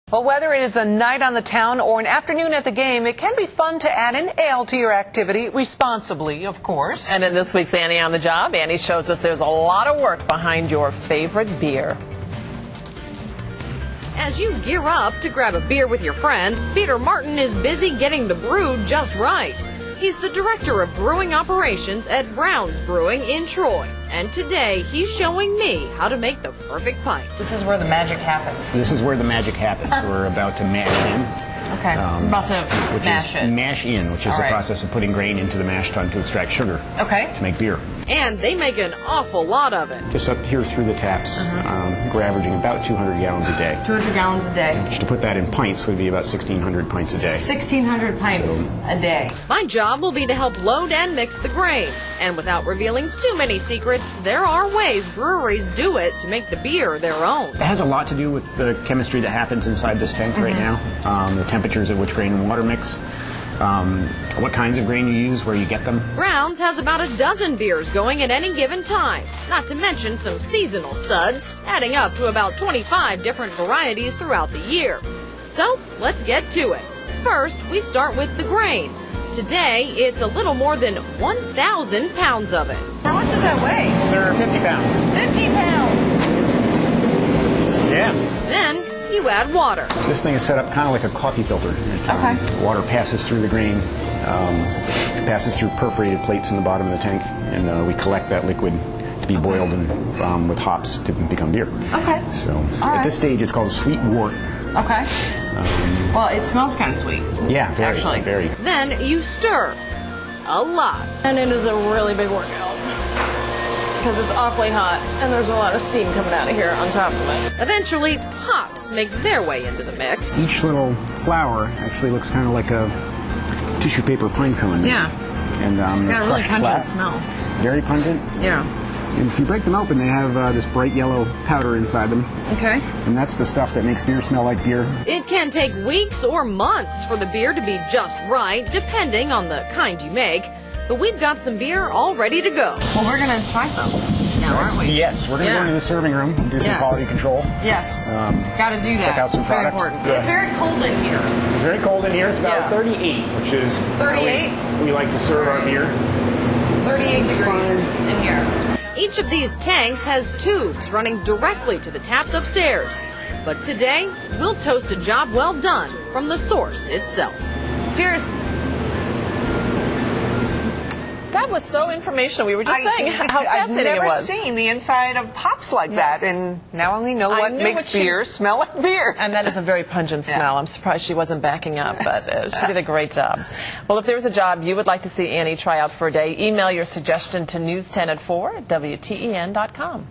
Well, whether it is a night on the town or an afternoon at the game, it can be fun to add an ale to your activity, responsibly, of course. And in this week's Annie on the Job, Annie shows us there's a lot of work behind your favorite beer. As you gear up to grab a beer with your friends, Peter Martin is busy getting the brew just right. He's the director of brewing operations at Brown's Brewing in Troy. And today, he's showing me how to make the perfect pint. This is where the magic happens. This is where the magic happens. We're about to mash in. Okay, we're about to mash it. Mash in, which is the process of putting grain into the mash tun to extract sugar. Okay. To make beer. And they make an awful lot of it. Just up here through the taps, we're averaging about 200 gallons a day. 200 gallons a day. Which, to put that in pints, would be about 1,600 pints a day. 1,600 pints a day. My job will be to help load and mix the grain. And without revealing too many secrets, there are ways breweries do it to make the beer their own. It has a lot to do with the chemistry that happens inside this tank right now, the temperatures at which grain and water mix. What kinds of grain you use, where you get them. Brown's has about a dozen beers going at any given time, not to mention some seasonal suds, adding up to about 25 different varieties throughout the year. So, let's get to it. First, we start with the grain. Today, it's a little more than 1,000 pounds of it. How much does that weigh? They're 50 pounds. 50 pounds! Yeah. Then, you add water. This thing is set up kind of like a coffee filter. Water passes through the grain, passes through perforated plates in the bottom of the tank, and we collect that liquid to be boiled and, with hops to become beer. Okay. So at this stage, it's called a sweet wort. Okay. Well, it smells kind of sweet. Yeah, very, actually. Very. Then you stir. A lot. And it is a really big workout because it's awfully hot and there's a lot of steam coming out of here on top of it. Eventually, hops make their way into the mix. Each little flower actually looks kind of like a tissue paper pine cone. Yeah. And it's got a really pungent flat, smell. Very pungent. Yeah. And if you break them open, they have this bright yellow powder inside them. Okay. And that's the stuff that makes beer smell like beer. It can take weeks or months for the beer to be just right, depending on the kind you make. But we've got some beer all ready to go. Well, we're going to try some now, aren't we? Yes, we're going to go into the serving room and do some quality control. Yes. Got to do that. Check out some very product. important. Yeah. It's very cold in here. It's very cold in here. It's about 38, which is 38? we like to serve our beer. 38 degrees in here. Each of these tanks has tubes running directly to the taps upstairs. But today, we'll toast a job well done from the source itself. Cheers. That was so informational. We were just saying how fascinating it was. I've never seen the inside of hops like that, and now we know what makes beer smell like beer. And that is a very pungent smell. I'm surprised she wasn't backing up, but she did a great job. Well, if there was a job you would like to see Annie try out for a day, email your suggestion to news10@4@WTEN.com.